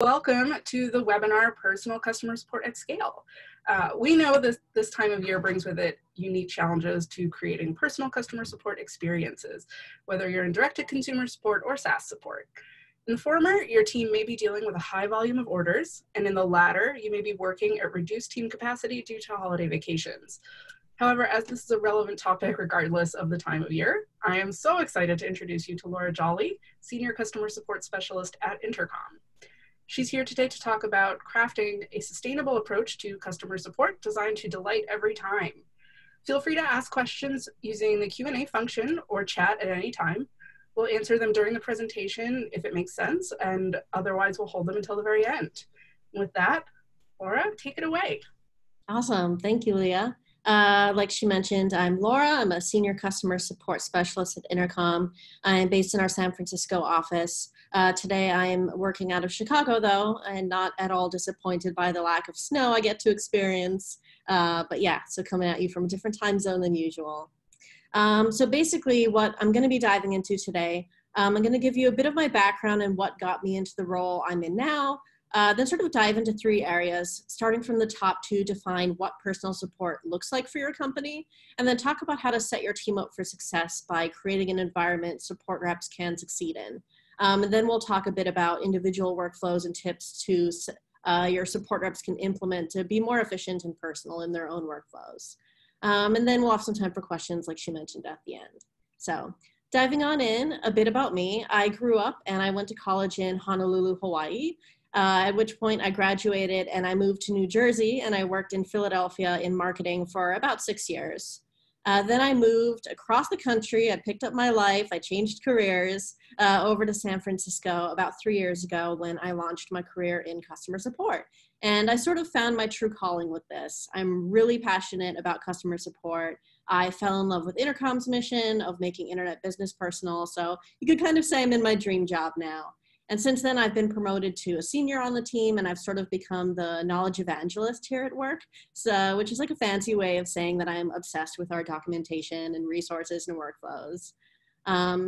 Welcome to the webinar, Personal Customer Support at Scale. We know this time of year brings with it unique challenges to creating personal customer support experiences, whether you're in direct-to-consumer support or SaaS support. In the former, your team may be dealing with a high volume of orders, and in the latter, you may be working at reduced team capacity due to holiday vacations. However, as this is a relevant topic regardless of the time of year, I am so excited to introduce you to Laura Jolly, Senior Customer Support Specialist at Intercom. She's here today to talk about crafting a sustainable approach to customer support designed to delight every time. Feel free to ask questions using the Q&A function or chat at any time. We'll answer them during the presentation if it makes sense, and otherwise we'll hold them until the very end. With that, Laura, take it away. Awesome. Thank you, Leah. Like she mentioned, I'm Laura. I'm a Senior Customer Support Specialist at Intercom. I'm based in our San Francisco office. Today I'm working out of Chicago, though, and not at all disappointed by the lack of snow I get to experience. But yeah, so coming at you from a different time zone than usual. So basically what I'm going to be diving into today, I'm going to give you a bit of my background and what got me into the role I'm in now. Then sort of dive into three areas, starting from the top to define what personal support looks like for your company, and then talk about how to set your team up for success by creating an environment support reps can succeed in. And then we'll talk a bit about individual workflows and tips to your support reps can implement to be more efficient and personal in their own workflows. And then we'll have some time for questions like she mentioned at the end. So diving on in, a bit about me. I grew up and I went to college in Honolulu, Hawaii. At which point I graduated and I moved to New Jersey and I worked in Philadelphia in marketing for about 6 years. Then I moved across the country. I picked up my life. I changed careers over to San Francisco about 3 years ago when I launched my career in customer support. And I sort of found my true calling with this. I'm really passionate about customer support. I fell in love with Intercom's mission of making internet business personal. So you could kind of say I'm in my dream job now. And since then, I've been promoted to a senior on the team, and I've sort of become the knowledge evangelist here at work, so, which is like a fancy way of saying that I'm obsessed with our documentation and resources and workflows.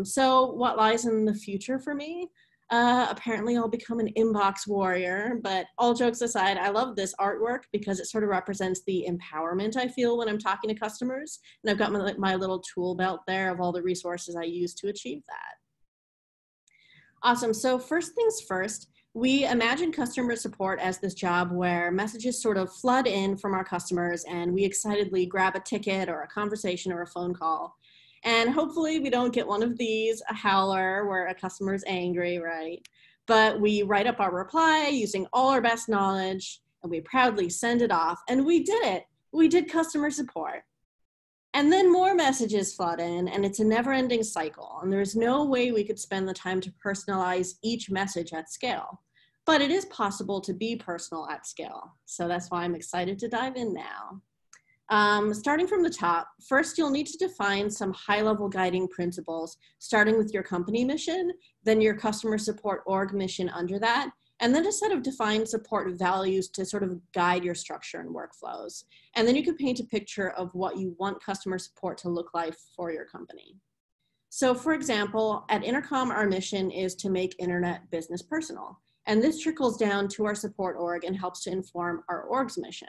So what lies in the future for me? Apparently, I'll become an inbox warrior, but all jokes aside, I love this artwork because it sort of represents the empowerment I feel when I'm talking to customers, and I've got my little tool belt there of all the resources I use to achieve that. Awesome. So first things first, we imagine customer support as this job where messages sort of flood in from our customers and we excitedly grab a ticket or a conversation or a phone call. And hopefully we don't get one of these, a howler where a customer is angry, right? But we write up our reply using all our best knowledge and we proudly send it off. And we did it. We did customer support. And then more messages flood in, and it's a never-ending cycle. And there's no way we could spend the time to personalize each message at scale. But it is possible to be personal at scale. So that's why I'm excited to dive in now. Starting from the top, first you'll need to define some high-level guiding principles, starting with your company mission, then your customer support org mission under that, and then a set of defined support values to sort of guide your structure and workflows. And then you can paint a picture of what you want customer support to look like for your company. So for example, at Intercom, our mission is to make internet business personal. And this trickles down to our support org and helps to inform our org's mission.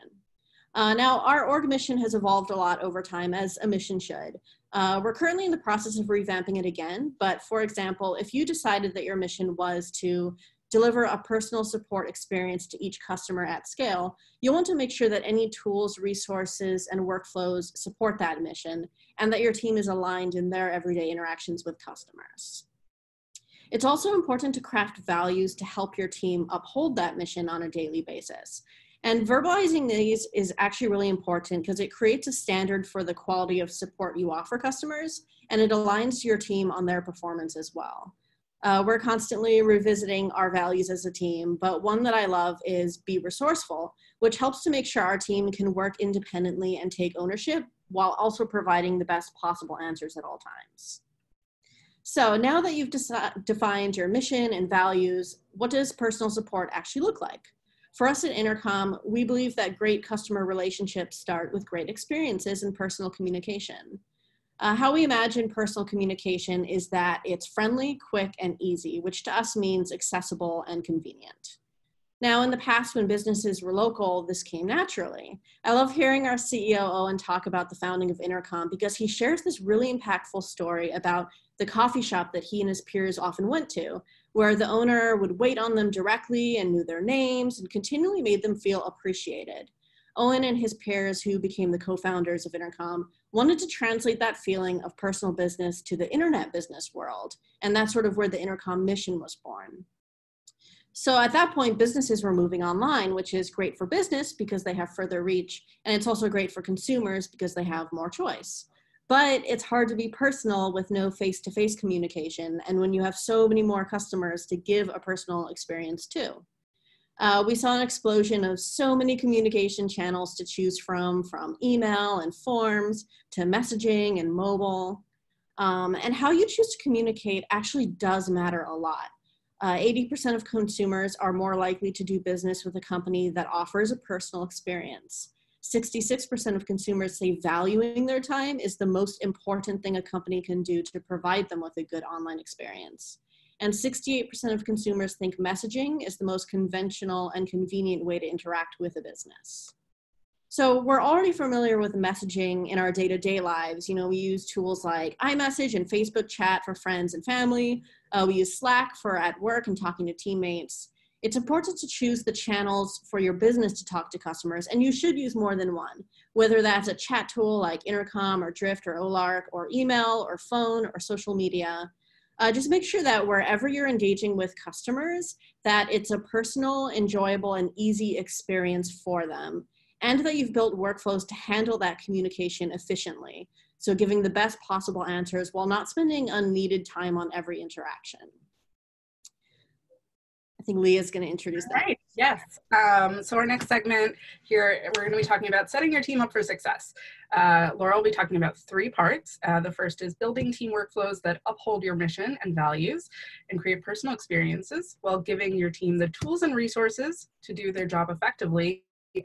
Now, our org mission has evolved a lot over time, as a mission should. We're currently in the process of revamping it again, but for example, if you decided that your mission was to deliver a personal support experience to each customer at scale, you'll want to make sure that any tools, resources, and workflows support that mission, and that your team is aligned in their everyday interactions with customers. It's also important to craft values to help your team uphold that mission on a daily basis. And verbalizing these is actually really important because it creates a standard for the quality of support you offer customers, and it aligns your team on their performance as well. We're constantly revisiting our values as a team, but one that I love is be resourceful, which helps to make sure our team can work independently and take ownership while also providing the best possible answers at all times. So now that you've defined your mission and values, what does personal support actually look like? For us at Intercom, we believe that great customer relationships start with great experiences and personal communication. How we imagine personal communication is that it's friendly, quick, and easy, which to us means accessible and convenient. Now, in the past, when businesses were local, this came naturally. I love hearing our CEO, Owen, talk about the founding of Intercom because he shares this really impactful story about the coffee shop that he and his peers often went to, where the owner would wait on them directly and knew their names and continually made them feel appreciated. Owen and his peers, who became the co-founders of Intercom, wanted to translate that feeling of personal business to the internet business world, and that's sort of where the Intercom mission was born. So at that point, businesses were moving online, which is great for business because they have further reach, and it's also great for consumers because they have more choice. But it's hard to be personal with no face-to-face communication, and when you have so many more customers to give a personal experience to. We saw an explosion of so many communication channels to choose from email and forms to messaging and mobile. And how you choose to communicate actually does matter a lot. 80% of consumers are more likely to do business with a company that offers a personal experience. 66% of consumers say valuing their time is the most important thing a company can do to provide them with a good online experience. And 68% of consumers think messaging is the most conventional and convenient way to interact with a business. So we're already familiar with messaging in our day-to-day lives. You know, we use tools like iMessage and Facebook chat for friends and family. We use Slack for at work and talking to teammates. It's important to choose the channels for your business to talk to customers, and you should use more than one, whether that's a chat tool like Intercom or Drift or Olark, or email or phone or social media. Just make sure that wherever you're engaging with customers, that it's a personal, enjoyable, and easy experience for them, and that you've built workflows to handle that communication efficiently. So giving the best possible answers while not spending unneeded time on every interaction. I think Leah's going to introduce that. Right, yes. So our next segment here, we're going to be talking about setting your team up for success. Laura will be talking about 3 parts. The first is building team workflows that uphold your mission and values and create personal experiences while giving your team the tools and resources to do their job effectively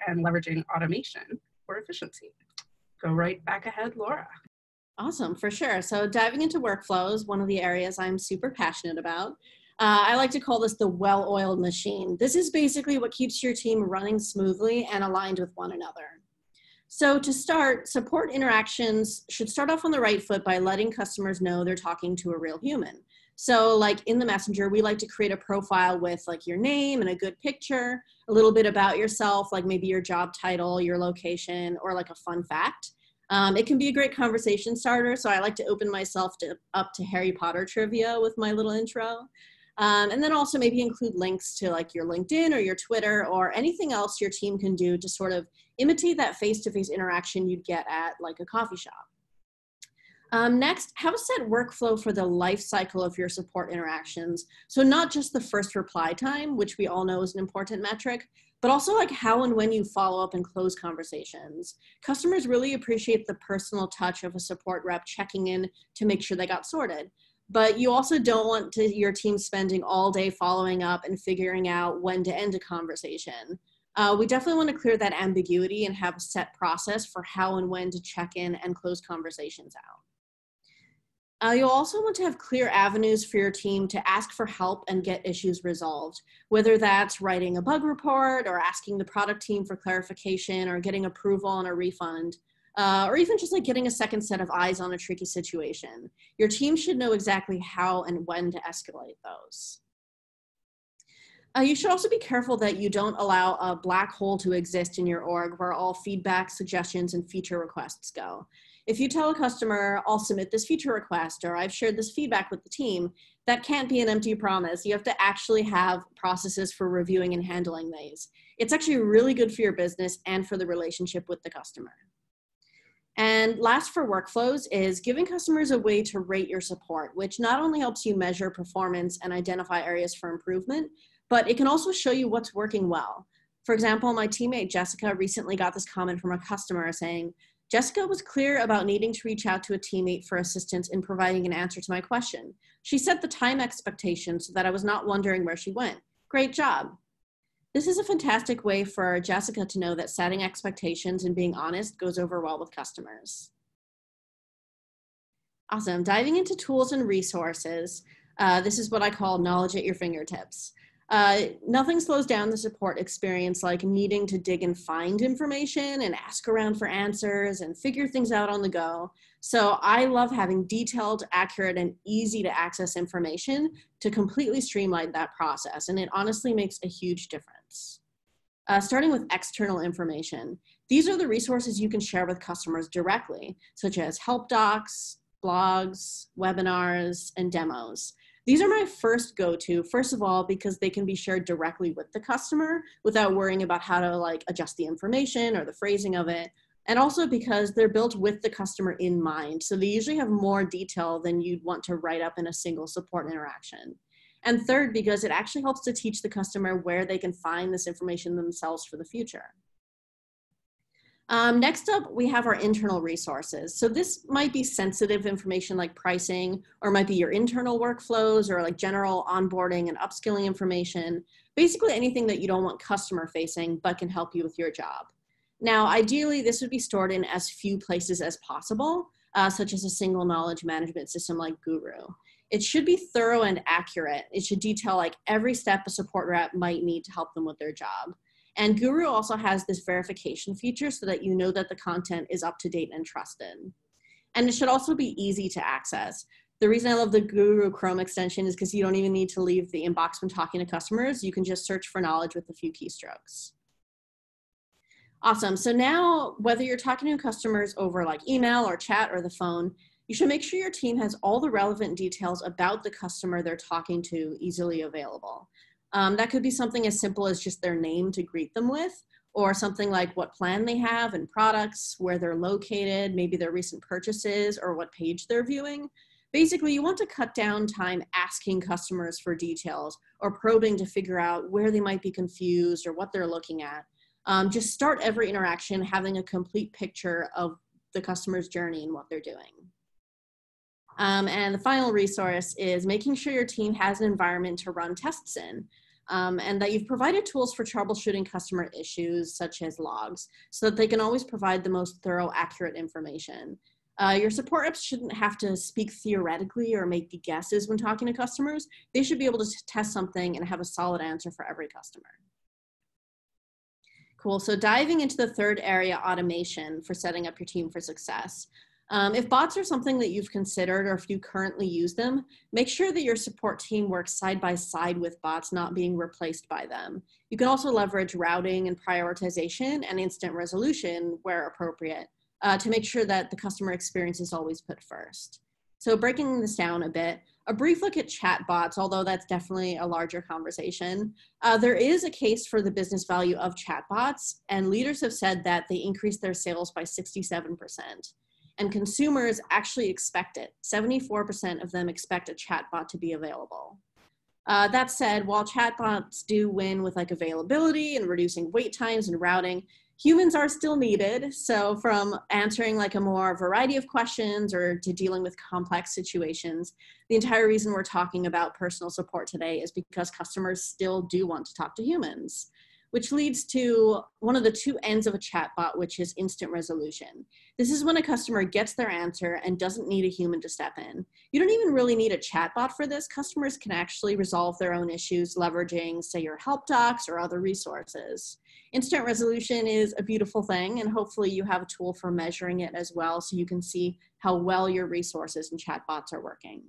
and leveraging automation for efficiency. Go right back ahead, Laura. Awesome, for sure. So diving into workflows, one of the areas I'm super passionate about. I like to call this the well-oiled machine. This is basically what keeps your team running smoothly and aligned with one another. So to start, support interactions should start off on the right foot by letting customers know they're talking to a real human. So like in the Messenger, we like to create a profile with like your name and a good picture, a little bit about yourself, like maybe your job title, your location, or like a fun fact. It can be a great conversation starter, so I like to open myself up to Harry Potter trivia with my little intro. And then also maybe include links to like your LinkedIn or your Twitter or anything else your team can do to sort of imitate that face-to-face interaction you'd get at like a coffee shop. Next, have a set workflow for the life cycle of your support interactions. So not just the first reply time, which we all know is an important metric, but also like how and when you follow up and close conversations. Customers really appreciate the personal touch of a support rep checking in to make sure they got sorted. But you also don't want your team spending all day following up and figuring out when to end a conversation. We definitely want to clear that ambiguity and have a set process for how and when to check in and close conversations out. You'll also want to have clear avenues for your team to ask for help and get issues resolved, whether that's writing a bug report or asking the product team for clarification or getting approval on a refund. Or even just like getting a second set of eyes on a tricky situation. Your team should know exactly how and when to escalate those. You should also be careful that you don't allow a black hole to exist in your org where all feedback, suggestions, and feature requests go. If you tell a customer, I'll submit this feature request, or I've shared this feedback with the team, that can't be an empty promise. You have to actually have processes for reviewing and handling these. It's actually really good for your business and for the relationship with the customer. And last for workflows is giving customers a way to rate your support, which not only helps you measure performance and identify areas for improvement, but it can also show you what's working well. For example, my teammate Jessica recently got this comment from a customer saying, Jessica was clear about needing to reach out to a teammate for assistance in providing an answer to my question. She set the time expectation so that I was not wondering where she went. Great job. This is a fantastic way for Jessica to know that setting expectations and being honest goes over well with customers. Awesome. Diving into tools and resources. This is what I call knowledge at your fingertips. Nothing slows down the support experience like needing to dig and find information and ask around for answers and figure things out on the go. So I love having detailed, accurate, and easy to access information to completely streamline that process. And it honestly makes a huge difference. Starting with external information. These are the resources you can share with customers directly, such as help docs, blogs, webinars, and demos. These are my first go-to, first of all, because they can be shared directly with the customer without worrying about how to adjust the information or the phrasing of it. And also because they're built with the customer in mind. So they usually have more detail than you'd want to write up in a single support interaction. And third, because it actually helps to teach the customer where they can find this information themselves for the future. Next up, we have our internal resources. So this might be sensitive information like pricing, or might be your internal workflows, or like general onboarding and upskilling information. Basically anything that you don't want customer facing, but can help you with your job. Now, ideally, this would be stored in as few places as possible, such as a single knowledge management system like Guru. It should be thorough and accurate. It should detail every step a support rep might need to help them with their job. And Guru also has this verification feature so that you know that the content is up to date and trusted. And it should also be easy to access. The reason I love the Guru Chrome extension is because you don't even need to leave the inbox when talking to customers. You can just search for knowledge with a few keystrokes. Awesome. So now, whether you're talking to customers over email or chat or the phone, you should make sure your team has all the relevant details about the customer they're talking to easily available. That could be something as simple as just their name to greet them with, or something like what plan they have and products, where they're located, maybe their recent purchases, or what page they're viewing. Basically, you want to cut down time asking customers for details or probing to figure out where they might be confused or what they're looking at. Just start every interaction having a complete picture of the customer's journey and what they're doing. And the final resource is making sure your team has an environment to run tests in, and that you've provided tools for troubleshooting customer issues such as logs so that they can always provide the most thorough, accurate information. Your support reps shouldn't have to speak theoretically or make guesses when talking to customers. They should be able to test something and have a solid answer for every customer. Cool, so diving into the third area, automation for setting up your team for success. If bots are something that you've considered or if you currently use them, make sure that your support team works side by side with bots, not being replaced by them. You can also leverage routing and prioritization and instant resolution where appropriate to make sure that the customer experience is always put first. So breaking this down a bit, a brief look at chatbots, although that's definitely a larger conversation. There is a case for the business value of chatbots, and leaders have said that they increased their sales by 67%. And consumers actually expect it. 74% of them expect a chatbot to be available. That said, while chatbots do win with availability and reducing wait times and routing, humans are still needed. So from answering a more variety of questions or to dealing with complex situations, the entire reason we're talking about personal support today is because customers still do want to talk to humans, which leads to one of the two ends of a chatbot, which is instant resolution. This is when a customer gets their answer and doesn't need a human to step in. You don't even really need a chatbot for this. Customers can actually resolve their own issues leveraging, say, your help docs or other resources. Instant resolution is a beautiful thing, and hopefully you have a tool for measuring it as well so you can see how well your resources and chatbots are working.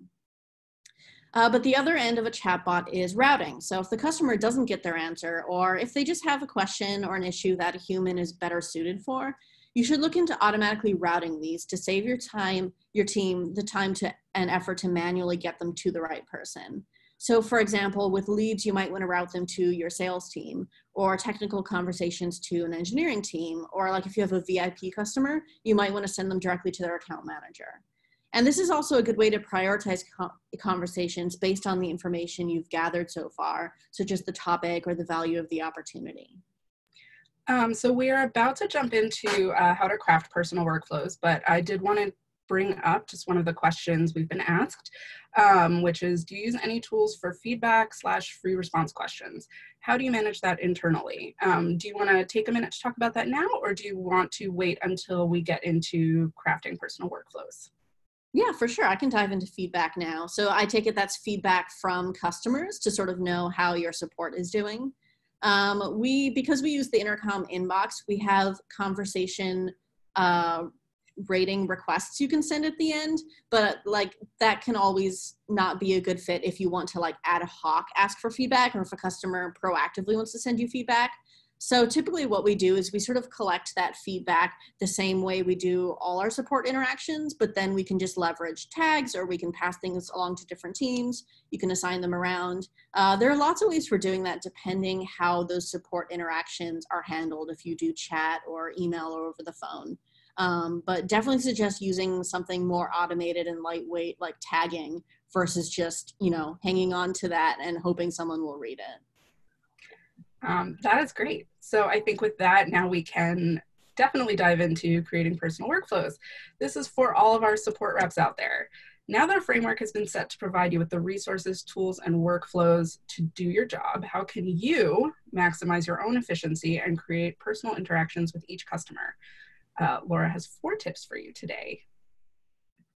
But the other end of a chatbot is routing. So if the customer doesn't get their answer, or if they just have a question or an issue that a human is better suited for, you should look into automatically routing these to save your team, the time and effort to manually get them to the right person. So for example, with leads, you might want to route them to your sales team, or technical conversations to an engineering team, or if you have a VIP customer, you might want to send them directly to their account manager. And this is also a good way to prioritize conversations based on the information you've gathered so far, such as the topic or the value of the opportunity. So we're about to jump into how to craft personal workflows, but I did want to bring up just one of the questions we've been asked, which is, do you use any tools for feedback / free response questions? How do you manage that internally? Do you want to take a minute to talk about that now, or do you want to wait until we get into crafting personal workflows? Yeah, for sure. I can dive into feedback now. So I take it that's feedback from customers to sort of know how your support is doing. Because we use the Intercom inbox, we have conversation uh, rating requests you can send at the end, but like that can always not be a good fit if you want to like ad hoc ask for feedback or if a customer proactively wants to send you feedback. So typically what we do is we sort of collect that feedback the same way we do all our support interactions, but then we can just leverage tags or we can pass things along to different teams. You can assign them around. There are lots of ways for doing that depending how those support interactions are handled, if you do chat or email or over the phone. But definitely suggest using something more automated and lightweight like tagging versus just, hanging on to that and hoping someone will read it. That is great. So I think with that, now we can definitely dive into creating personal workflows. This is for all of our support reps out there. Now that a framework has been set to provide you with the resources, tools, and workflows to do your job, how can you maximize your own efficiency and create personal interactions with each customer? Laura has 4 tips for you today.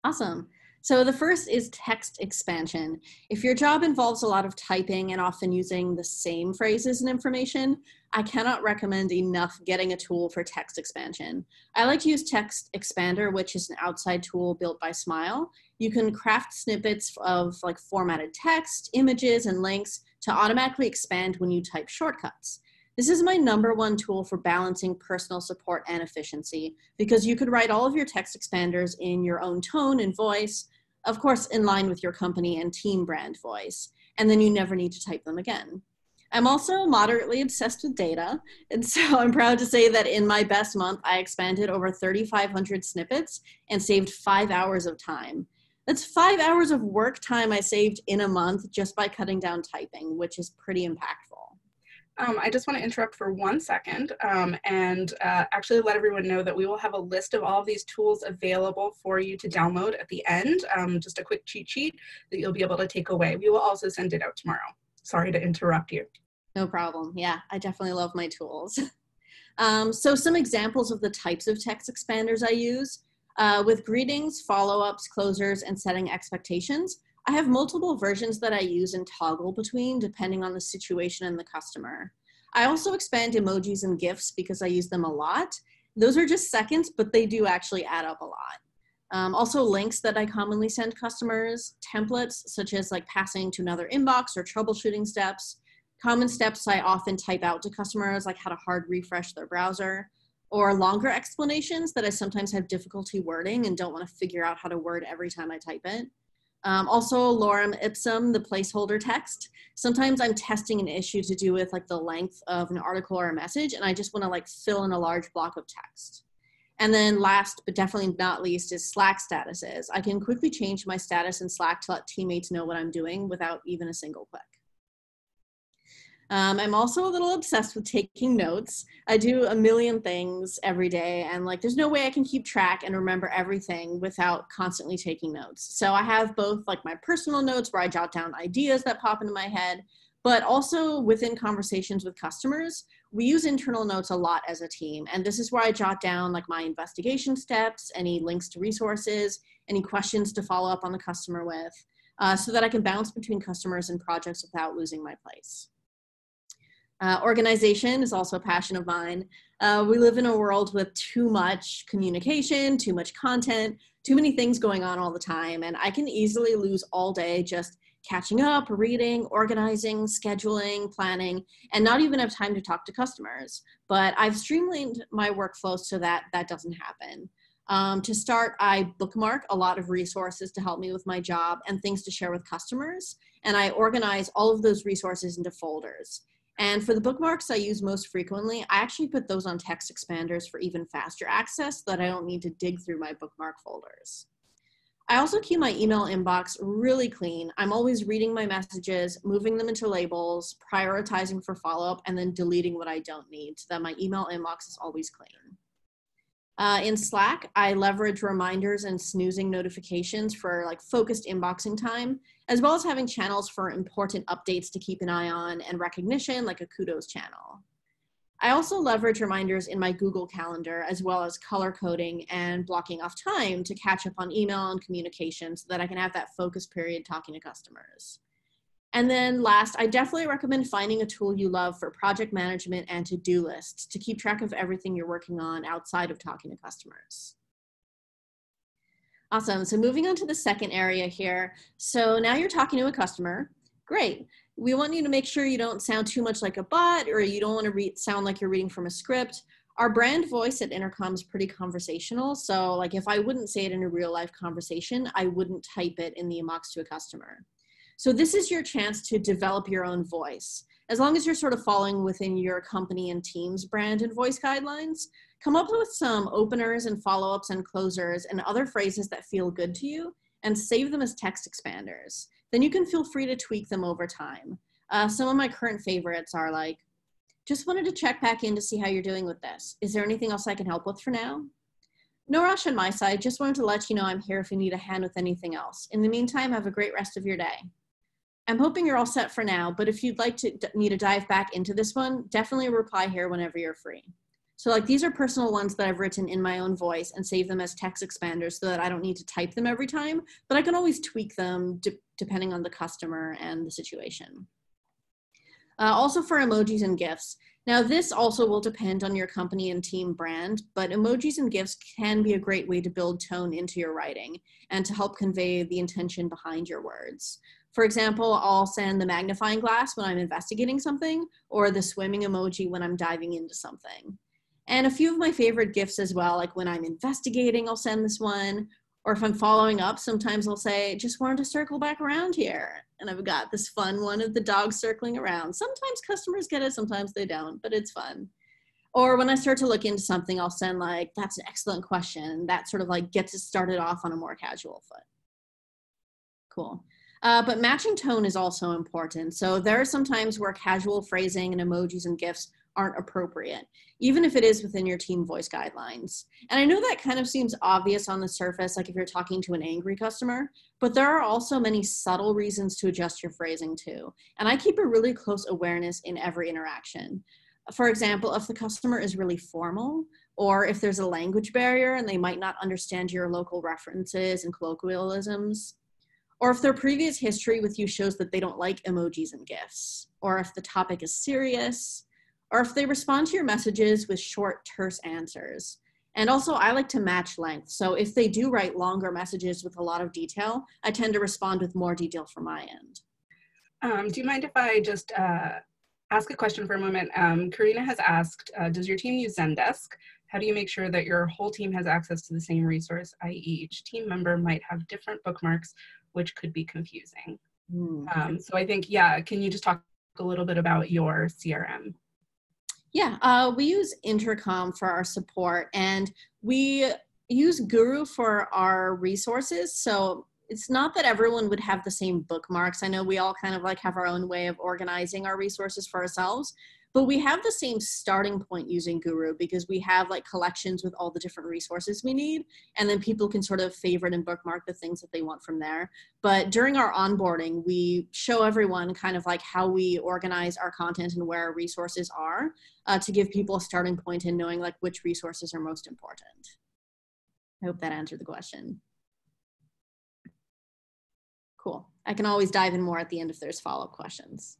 Awesome. So the first is text expansion. If your job involves a lot of typing and often using the same phrases and information, I cannot recommend enough getting a tool for text expansion. I like to use Text Expander, which is an outside tool built by Smile. You can craft snippets of like formatted text, images, and links to automatically expand when you type shortcuts. This is my #1 tool for balancing personal support and efficiency because you could write all of your text expanders in your own tone and voice, of course, in line with your company and team brand voice, and then you never need to type them again. I'm also moderately obsessed with data, and so I'm proud to say that in my best month, I expanded over 3,500 snippets and saved 5 hours of time. That's 5 hours of work time I saved in a month just by cutting down typing, which is pretty impactful. I just want to interrupt for 1 second and actually let everyone know that we will have a list of all of these tools available for you to download at the end, just a quick cheat sheet that you'll be able to take away. We will also send it out tomorrow. Sorry to interrupt you. No problem. Yeah, I definitely love my tools. So some examples of the types of text expanders I use. With greetings, follow-ups, closers, and setting expectations, I have multiple versions that I use and toggle between depending on the situation and the customer. I also expand emojis and GIFs because I use them a lot. Those are just seconds, but they do actually add up a lot. Also links that I commonly send customers, templates such as like passing to another inbox or troubleshooting steps, common steps I often type out to customers like how to hard refresh their browser, or longer explanations that I sometimes have difficulty wording and don't want to figure out how to word every time I type it. Also lorem ipsum, the placeholder text. Sometimes I'm testing an issue to do with like the length of an article or a message, and I just want to like fill in a large block of text. And then last, but definitely not least, is Slack statuses. I can quickly change my status in Slack to let teammates know what I'm doing without even a single click. I'm also a little obsessed with taking notes. I do a million things every day, and like there's no way I can keep track and remember everything without constantly taking notes. So I have both like my personal notes where I jot down ideas that pop into my head, but also within conversations with customers, we use internal notes a lot as a team. And this is where I jot down like my investigation steps, any links to resources, any questions to follow up on the customer with, so that I can bounce between customers and projects without losing my place. Organization is also a passion of mine. We live in a world with too much communication, too much content, too many things going on all the time, and I can easily lose all day just catching up, reading, organizing, scheduling, planning, and not even have time to talk to customers. But I've streamlined my workflow so that that doesn't happen. To start, I bookmark a lot of resources to help me with my job and things to share with customers, and I organize all of those resources into folders. And for the bookmarks I use most frequently, I actually put those on text expanders for even faster access so that I don't need to dig through my bookmark folders. I also keep my email inbox really clean. I'm always reading my messages, moving them into labels, prioritizing for follow-up, and then deleting what I don't need so that my email inbox is always clean. In Slack, I leverage reminders and snoozing notifications for like focused inboxing time, as well as having channels for important updates to keep an eye on and recognition, like a kudos channel. I also leverage reminders in my Google Calendar, as well as color coding and blocking off time to catch up on email and communication so that I can have that focus period talking to customers. And then last, I definitely recommend finding a tool you love for project management and to-do lists to keep track of everything you're working on outside of talking to customers. Awesome. So moving on to the second area here. So now you're talking to a customer. Great. We want you to make sure you don't sound too much like a bot, or you don't want to sound like you're reading from a script. Our brand voice at Intercom is pretty conversational. So like if I wouldn't say it in a real life conversation, I wouldn't type it in the inbox to a customer. So this is your chance to develop your own voice. As long as you're sort of following within your company and team's brand and voice guidelines, come up with some openers and follow-ups and closers and other phrases that feel good to you and save them as text expanders. Then you can feel free to tweak them over time. Some of my current favorites are like, just wanted to check back in to see how you're doing with this. Is there anything else I can help with for now? No rush on my side, just wanted to let you know I'm here if you need a hand with anything else. In the meantime, have a great rest of your day. I'm hoping you're all set for now, but if you'd like to me to dive back into this one, definitely reply here whenever you're free. So like these are personal ones that I've written in my own voice and save them as text expanders so that I don't need to type them every time, but I can always tweak them depending on the customer and the situation. Also for emojis and GIFs. Now this also will depend on your company and team brand, but emojis and GIFs can be a great way to build tone into your writing and to help convey the intention behind your words. For example, I'll send the magnifying glass when I'm investigating something, or the swimming emoji when I'm diving into something. And a few of my favorite GIFs as well, like when I'm investigating, I'll send this one. Or if I'm following up, sometimes I'll say, just wanted to circle back around here. And I've got this fun one of the dog circling around. Sometimes customers get it, sometimes they don't, but it's fun. Or when I start to look into something, I'll send like, that's an excellent question. That sort of like gets it started off on a more casual foot. Cool. But matching tone is also important. So there are some times where casual phrasing and emojis and GIFs aren't appropriate, even if it is within your team voice guidelines. And I know that kind of seems obvious on the surface, like if you're talking to an angry customer, but there are also many subtle reasons to adjust your phrasing too. And I keep a really close awareness in every interaction. For example, if the customer is really formal, or if there's a language barrier and they might not understand your local references and colloquialisms, or if their previous history with you shows that they don't like emojis and GIFs, or if the topic is serious, or if they respond to your messages with short, terse answers. And also, I like to match length. So if they do write longer messages with a lot of detail, I tend to respond with more detail from my end. Do you mind if I just ask a question for a moment? Karina has asked, does your team use Zendesk? How do you make sure that your whole team has access to the same resource, i.e. each team member might have different bookmarks, which could be confusing? So I think, yeah, can you just talk a little bit about your CRM? Yeah, we use Intercom for our support, and we use Guru for our resources. So it's not that everyone would have the same bookmarks. I know we all kind of like have our own way of organizing our resources for ourselves, but we have the same starting point using Guru because we have like collections with all the different resources we need, and then people can sort of favorite and bookmark the things that they want from there. But during our onboarding, we show everyone kind of like how we organize our content and where our resources are to give people a starting point in knowing like which resources are most important. I hope that answered the question. Cool. I can always dive in more at the end if there's follow-up questions.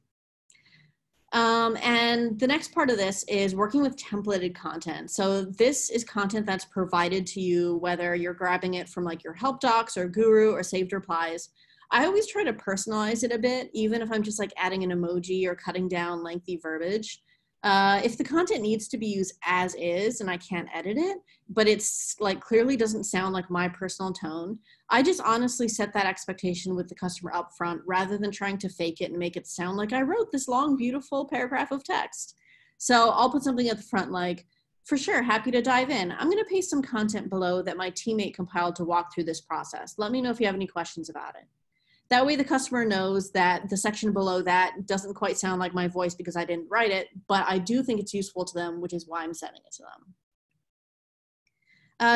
And the next part of this is working with templated content. So this is content that's provided to you, whether you're grabbing it from like your help docs or Guru or saved replies. I always try to personalize it a bit, even if I'm just like adding an emoji or cutting down lengthy verbiage. If the content needs to be used as is and I can't edit it, but it's like clearly doesn't sound like my personal tone, I just honestly set that expectation with the customer up front rather than trying to fake it and make it sound like I wrote this long, beautiful paragraph of text. So I'll put something at the front like, for sure, happy to dive in. I'm going to paste some content below that my teammate compiled to walk through this process. Let me know if you have any questions about it. That way the customer knows that the section below that doesn't quite sound like my voice because I didn't write it, but I do think it's useful to them, which is why I'm sending it to them.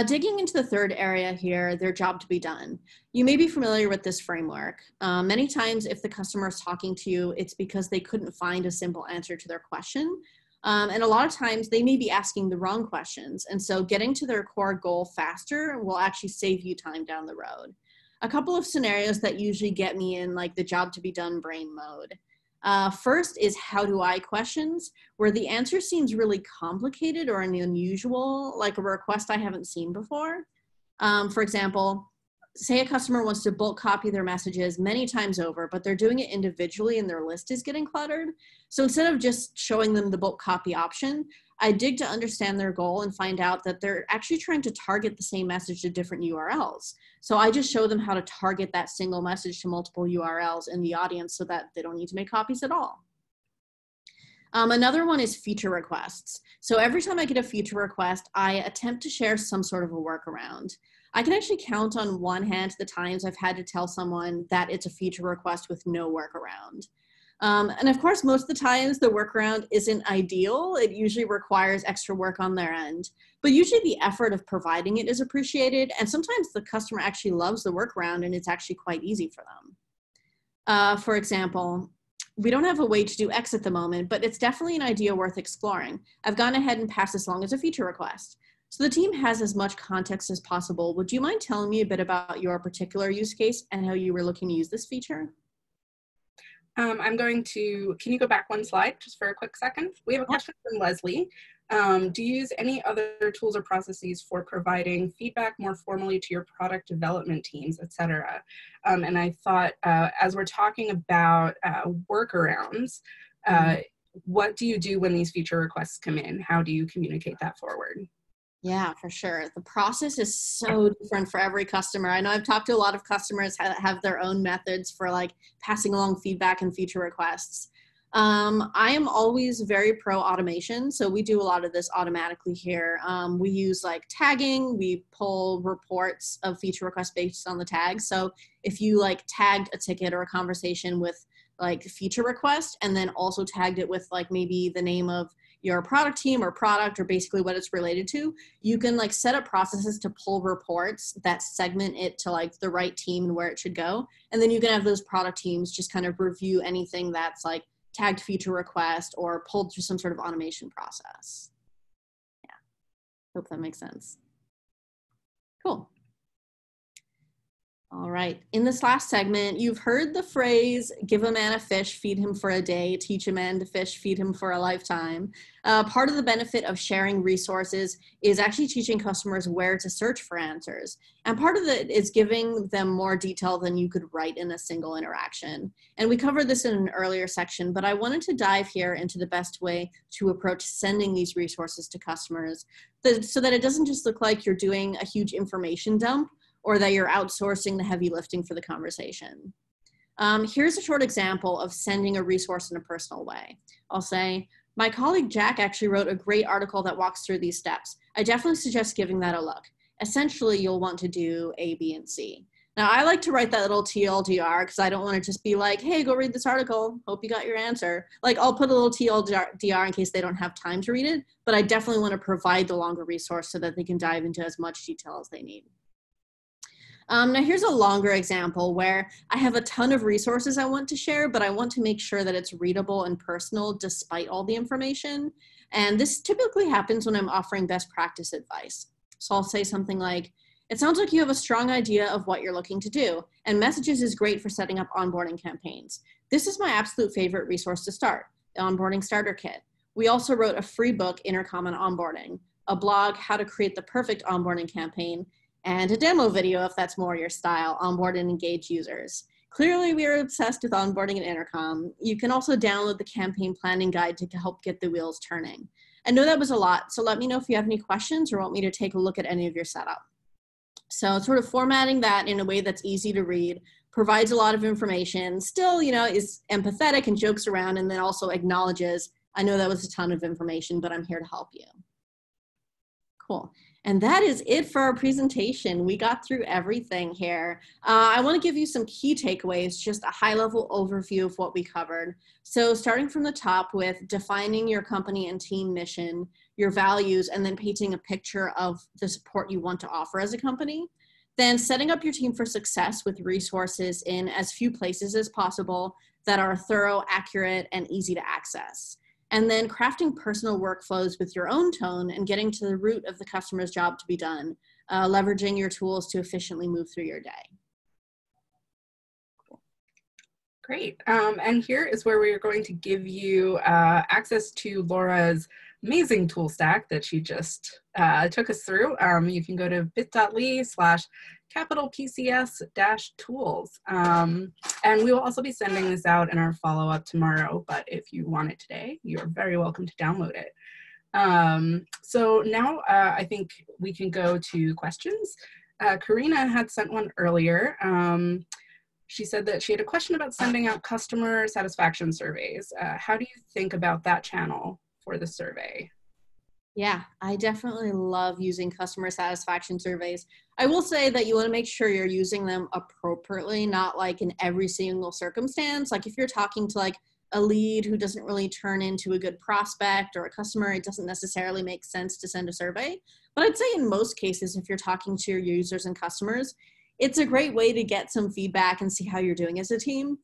Digging into the third area here, their job to be done. You may be familiar with this framework. Many times if the customer is talking to you, it's because they couldn't find a simple answer to their question. And a lot of times they may be asking the wrong questions. And so getting to their core goal faster will actually save you time down the road. A couple of scenarios that usually get me in like the job to be done brain mode. First is how do I questions, where the answer seems really complicated or unusual, like a request I haven't seen before. For example, say a customer wants to bulk copy their messages many times over, but they're doing it individually and their list is getting cluttered. So instead of just showing them the bulk copy option, I dig to understand their goal and find out that they're actually trying to target the same message to different URLs. So I just show them how to target that single message to multiple URLs in the audience so that they don't need to make copies at all. Another one is feature requests. So every time I get a feature request, I attempt to share some sort of a workaround. I can actually count on one hand the times I've had to tell someone that it's a feature request with no workaround. And of course, most of the times the workaround isn't ideal. It usually requires extra work on their end, but usually the effort of providing it is appreciated. And sometimes the customer actually loves the workaround and it's actually quite easy for them. For example, we don't have a way to do X at the moment, but it's definitely an idea worth exploring. I've gone ahead and passed this along as a feature request. So the team has as much context as possible. Would you mind telling me a bit about your particular use case and how you were looking to use this feature? I'm going to, can you go back one slide just for a quick second? We have a question from Leslie. Do you use any other tools or processes for providing feedback more formally to your product development teams, et cetera? And I thought, as we're talking about workarounds, what do you do when these feature requests come in? How do you communicate that forward? Yeah, for sure. The process is so different for every customer. I know I've talked to a lot of customers that have their own methods for like passing along feedback and feature requests. I am always very pro automation. So we do a lot of this automatically here. We use like tagging, we pull reports of feature requests based on the tags. So if you like tagged a ticket or a conversation with like feature request and then also tagged it with like maybe the name of your product team or product or basically what it's related to, you can like set up processes to pull reports that segment it to like the right team and where it should go. And then you can have those product teams just kind of review anything that's like tagged feature request or pulled through some sort of automation process. Yeah, hope that makes sense. Cool. All right, in this last segment, you've heard the phrase, give a man a fish, feed him for a day, teach a man to fish, feed him for a lifetime. Part of the benefit of sharing resources is actually teaching customers where to search for answers. And part of it is giving them more detail than you could write in a single interaction. And we covered this in an earlier section, but I wanted to dive here into the best way to approach sending these resources to customers so that it doesn't just look like you're doing a huge information dump, or that you're outsourcing the heavy lifting for the conversation. Here's a short example of sending a resource in a personal way. I'll say, my colleague Jack actually wrote a great article that walks through these steps. I definitely suggest giving that a look. Essentially, you'll want to do A, B, and C. Now, I like to write that little TLDR because I don't want to just be like, hey, go read this article. Hope you got your answer. Like, I'll put a little TLDR in case they don't have time to read it, but I definitely want to provide the longer resource so that they can dive into as much detail as they need. Now here's a longer example where I have a ton of resources I want to share, but I want to make sure that it's readable and personal despite all the information. And this typically happens when I'm offering best practice advice. So I'll say something like, it sounds like you have a strong idea of what you're looking to do, and Messages is great for setting up onboarding campaigns. This is my absolute favorite resource to start, the Onboarding Starter Kit. We also wrote a free book, Intercom on Onboarding, a blog, How to Create the Perfect Onboarding Campaign, and a demo video if that's more your style, onboard and engage users. Clearly, we are obsessed with onboarding and Intercom. You can also download the campaign planning guide to help get the wheels turning. I know that was a lot, so let me know if you have any questions or want me to take a look at any of your setup. So sort of formatting that in a way that's easy to read, provides a lot of information, still, is empathetic and jokes around, and then also acknowledges, I know that was a ton of information, but I'm here to help you. Cool. And that is it for our presentation. We got through everything here. I want to give you some key takeaways, just a high-level overview of what we covered. So starting from the top with defining your company and team mission, your values, and then painting a picture of the support you want to offer as a company. Then setting up your team for success with resources in as few places as possible that are thorough, accurate, and easy to access. and then crafting personal workflows with your own tone and getting to the root of the customer's job to be done, leveraging your tools to efficiently move through your day. Great. And here is where we are going to give you access to Laura's amazing tool stack that she just took us through. You can go to bit.ly/PCS-tools. And we will also be sending this out in our follow-up tomorrow, but if you want it today, you're very welcome to download it. So now I think we can go to questions. Karina had sent one earlier. She said that she had a question about sending out customer satisfaction surveys. How do you think about that channel for the survey? Yeah, I definitely love using customer satisfaction surveys. I will say that you want to make sure you're using them appropriately, not like in every single circumstance. Like if you're talking to like a lead who doesn't really turn into a good prospect or a customer, it doesn't necessarily make sense to send a survey. But I'd say in most cases, if you're talking to your users and customers, it's a great way to get some feedback and see how you're doing as a team.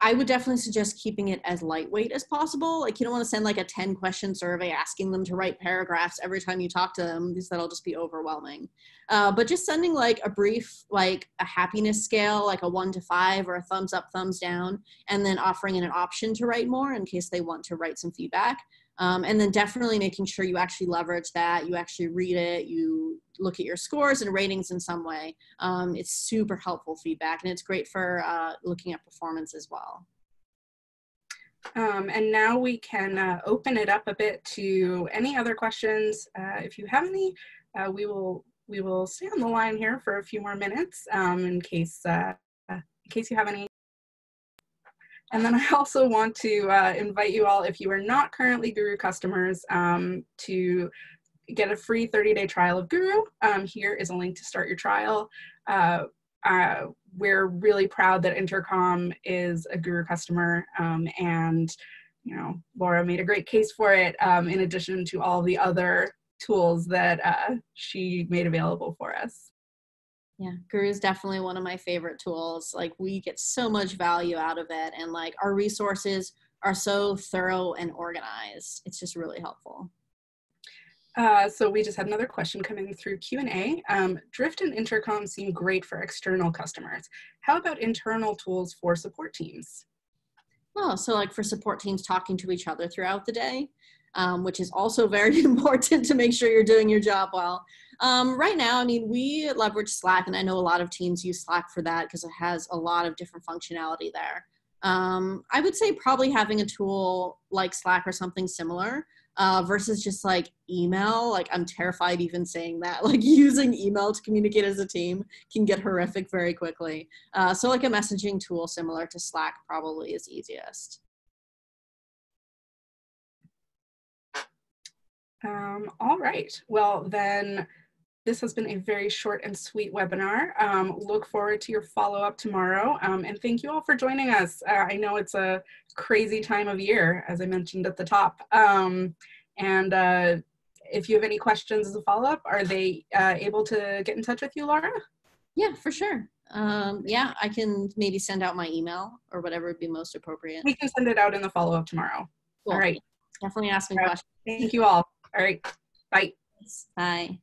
I would definitely suggest keeping it as lightweight as possible. Like you don't want to send like a 10-question survey asking them to write paragraphs every time you talk to them, because that'll just be overwhelming. But just sending like a brief, like a happiness scale, like a 1 to 5 or a thumbs up, thumbs down, and then offering an option to write more in case they want to write some feedback. And then definitely making sure you actually leverage that, you actually read it, you look at your scores and ratings in some way. It's super helpful feedback, and it's great for looking at performance as well. And now we can open it up a bit to any other questions. If you have any, we will stay on the line here for a few more minutes in case you have any. And then I also want to invite you all, if you are not currently Guru customers, to get a free 30-day trial of Guru. Here is a link to start your trial. We're really proud that Intercom is a Guru customer, and you know, Laura made a great case for it, in addition to all the other tools that she made available for us. Yeah, Guru is definitely one of my favorite tools. Like we get so much value out of it, and like our resources are so thorough and organized. It's just really helpful. So we just had another question coming through Q&A. Drift and Intercom seem great for external customers. How about internal tools for support teams? Oh, so like for support teams talking to each other throughout the day, which is also very important to make sure you're doing your job well. Right now, I mean, we leverage Slack, and I know a lot of teams use Slack for that because it has a lot of different functionality there. I would say probably having a tool like Slack or something similar versus just like email. Like I'm terrified even saying that, like using email to communicate as a team can get horrific very quickly. So like a messaging tool similar to Slack probably is easiest. All right, well then, this has been a very short and sweet webinar. Look forward to your follow-up tomorrow, and thank you all for joining us. I know it's a crazy time of year, as I mentioned at the top. If you have any questions as a follow-up, are they able to get in touch with you, Laura? Yeah, for sure. Yeah, I can maybe send out my email or whatever would be most appropriate. We can send it out in the follow-up tomorrow. Cool. All right. Definitely ask me questions. Thank you all. All right. Bye. Bye.